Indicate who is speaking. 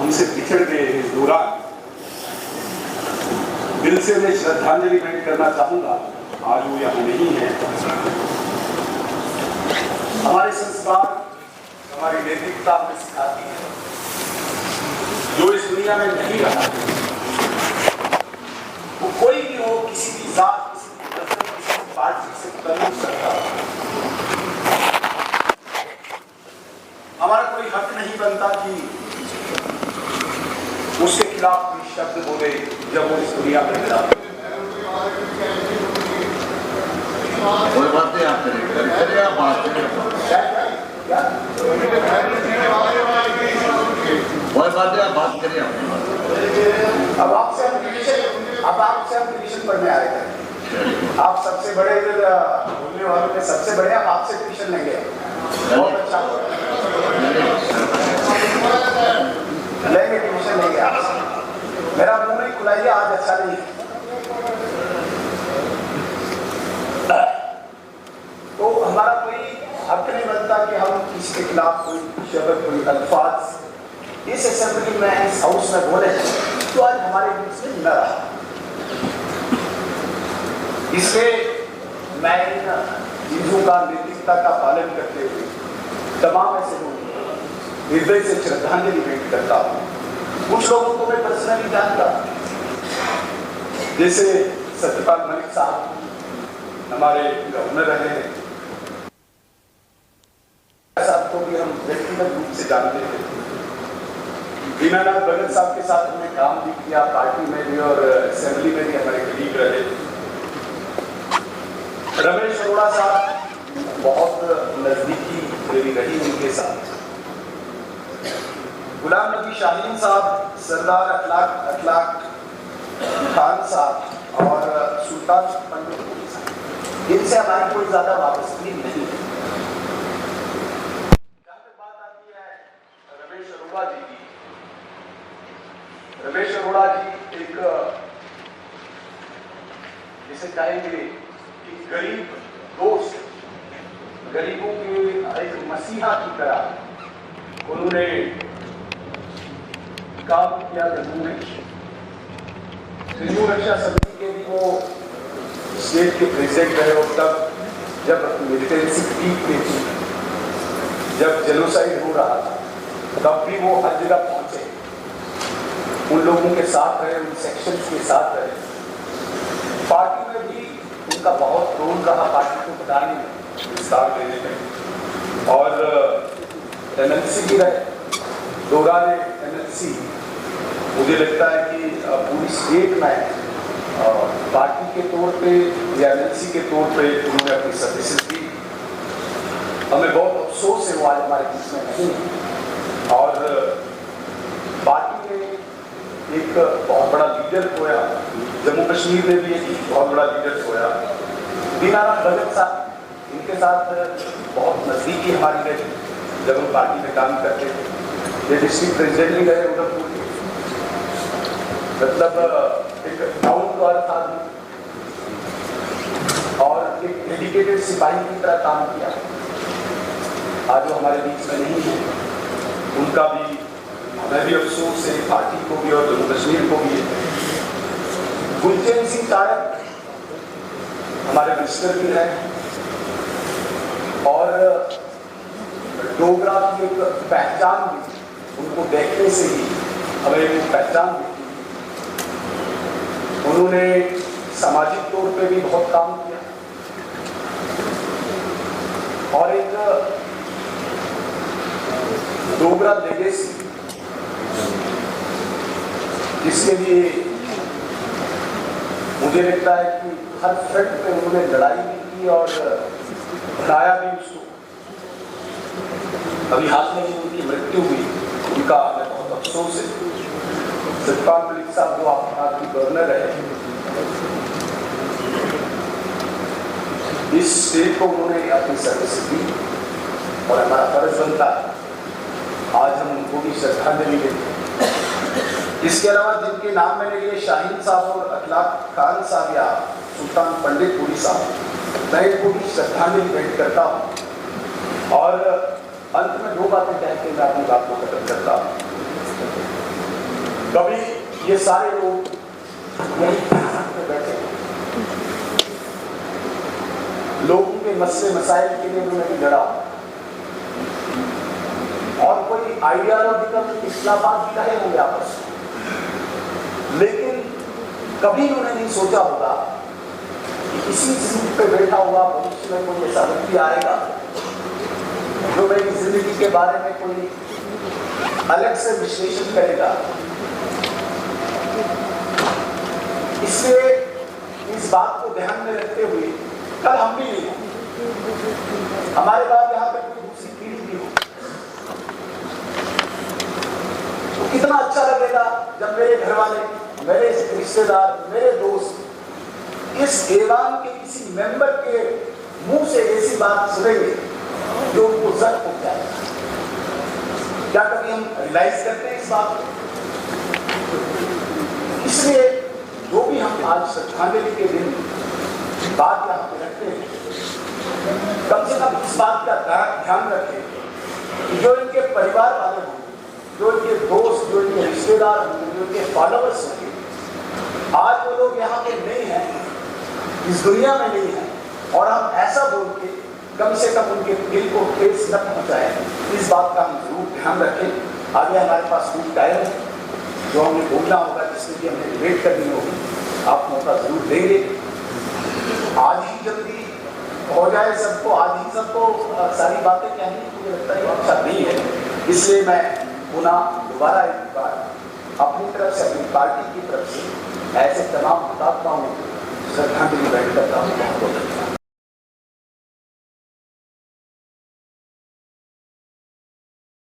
Speaker 1: हमसे बिछड़ गए इस दौरान दिल से मैं श्रद्धांजलि भेंट करना चाहूंगा। आज वो यहाँ नहीं है। हमारे संस्कार, हमारी नैतिकता हमें सिखाती है, जो इस दुनिया में नहीं रहा, वो कोई भी हो, किसी भी जात, किसी भी नस्ल, किसी भी पार्टी से कर नहीं सकता। हमारा कोई हक नहीं बनता कि उसके खिलाफ कोई शब्द बोले जब वो इस दुनिया में मिला।
Speaker 2: कोई बात नहीं, आप करिए, आप बात करिए, कोई बात नहीं, आप बात करिए।
Speaker 1: अब आपसे हम ट्यूशन पढ़ने आए थे। आप सबसे बड़े बोलने वालों में सबसे बड़े, आप आपसे ट्यूशन लेंगे। बहुत अच्छा लेंगे, ट्यूशन लेंगे आपसे। मेरा मुंह नहीं खुलाइए, आज अच्छा नहीं है। तो हमारा कोई हक नहीं बनता कि हम किसी के खिलाफ कोई शब्द, कोई अल्फाज इस असेंबली में, इस हाउस में बोले तो आज हमारे बीच में न रहा। इसलिए मैं इन चीजों का, नैतिकता का पालन करते हुए तमाम ऐसे लोग हृदय से श्रद्धांजलि भेंट करता हूँ। कुछ लोगों को मैं पर्सनली जानता, जैसे सत्यपाल मलिक साहब हमारे गवर्नर रहे हैं, साहब को भी हम व्यक्तिगत रूप से जानते थे। दीनानाथ भगत साहब के साथ हमने काम भी किया, पार्टी में भी और असेंबली में भी हमारे कलीग रहे। रमेश अरोड़ा साहब बहुत नजदीकी मेरी रही उनके साथ। गुलाम नबी शाहीन साहब, सरदार अखलाक खान साहब और सुल्तान पंडित साहब, इनसे हमारी कोई ज्यादा वापसी नहीं है। जहां तक बात आती है रमेश अरोड़ा जी की, रमेश अरोड़ा जी एक जिसे कहेंगे कि गरीब दोस्त, गरीबों के एक मसीहा की तरह उन्होंने काम किया। जम्मू रक्षा समिति के भी वो स्टेट के प्रेसिडेंट रहे और तब जब मिलिटेंसी पीक पे थी, जब जेनोसाइड हो रहा था, तब भी वो हर जगह पहुंचे, उन लोगों के साथ रहे, उन सेक्शंस के साथ रहे। पार्टी में भी उनका बहुत रोल रहा, पार्टी को बनाने में, विस्तार देने में, और एमएलसी भी रहे। दौरान एमएलसी मुझे लगता है कि पूरी स्टेट में पार्टी के तौर पे या एमएलसी के तौर पे उन्होंने अपनी सर्विसेज दी। हमें बहुत अफसोस है वो आज हमारे बीच में नहीं है। और पार्टी ने एक बहुत बड़ा लीडर खोया, जम्मू कश्मीर में भी एक बहुत बड़ा लीडर खोया। दीनानाथ भगत साहब, इनके साथ बहुत नजदीकी हमारी रही जब हम पार्टी में काम करते थे। ये डिस्ट्रिक्ट प्रेसिडेंट भी रहे उधरपुर के, मतलब एक टाउन टू अर्थ आदमी और एक डेडिकेटेड सिपाही की तरह काम किया। आज वो हमारे बीच में नहीं है। उनका भी हमें भी अफसोस है, पार्टी को भी और जम्मू कश्मीर को भी। गुलचैन सिंह तारक हमारे मिनिस्टर भी रहे और डोगरा की एक पहचान भी, उनको देखने से ही हमें एक पहचान भी। उन्होंने सामाजिक तौर पे भी बहुत काम किया और एक डोगरा लेगेसी, जिसके लिए मुझे लगता है कि हर फ्रंट पे उन्होंने लड़ाई भी की और बढ़ाया भी उसको। अभी हाल में उनकी मृत्यु हुई, उनका हमें बहुत अफसोस है। सत्यपाल मलिक साहब जो आपकी गवर्नर है, इस स्टेट को उन्होंने अपनी सर्विस दी और हमारा फर्ज बनता है आज हम उनको भी श्रद्धांजलि देते। इसके अलावा जिनके नाम मैंने लिए, शाहीन साहब और अखलाक खान साहब या सुल्तान पंडित पुरी साहब, मैं इनको भी श्रद्धांजलि भेंट करता हूँ। और अंत में दो बातें कह के मैं अपनी बात को खत्म करता हूँ। कभी ये सारे लोग यही में बैठे हैं, लोगों के मसले मसाइल के लिए उन्होंने लड़ा और कोई आइडियोलॉजिकल इख्तिलाफात भी रहे होंगे आपस में, लेकिन कभी उन्होंने नहीं सोचा होगा कि इसी सीट पे बैठा हुआ भविष्य में कोई ऐसा व्यक्ति आएगा जो मेरी जिंदगी के बारे में कोई अलग से विश्लेषण करेगा। इसलिए इस बात को ध्यान में रखते हुए कल हम भी नहीं हैं, हमारे बाद यहाँ पे कोई दूसरी पीढ़ी भी हो, तो कितना अच्छा लगेगा जब मेरे घर वाले, मेरे रिश्तेदार, मेरे दोस्त इस ऐवान के किसी मेंबर के मुंह से ऐसी बात सुनेंगे जो उनको जख्म पहुंचाएगा। क्या कभी हम रियलाइज करते हैं इस बात को? इसलिए जो भी हम आज श्रद्धांजलि के दिन बात यहाँ पे रखते हैं, कम से कम इस बात का ध्यान रखें कि जो इनके परिवार वाले होंगे, जो इनके दोस्त, जो इनके रिश्तेदार होंगे, जो इनके फॉलोअर्स होंगे, आज वो लोग यहाँ पे नहीं हैं, इस दुनिया में नहीं हैं, और हम ऐसा बोल के कम से कम उनके दिल को ठेस न पहुंचाए, इस बात का हम जरूर ध्यान रखें। आगे हमारे पास खूब टाइम है, जो हमें बोलना होगा, जिसमें कि हमें डिबेट करनी होगी, आप मौका जरूर देंगे। आज ही जल्दी हो जाए सबको, आज ही सबको सारी बातें कहनी मुझे लगता है अच्छा नहीं है। इसलिए मैं पुनः दोबारा एक बार अपनी तरफ से, अपनी पार्टी की तरफ से ऐसे तमाम हुतात्माओं को श्रद्धांजलि भेंट करता हूँ। बहुत बहुत धन्यवाद।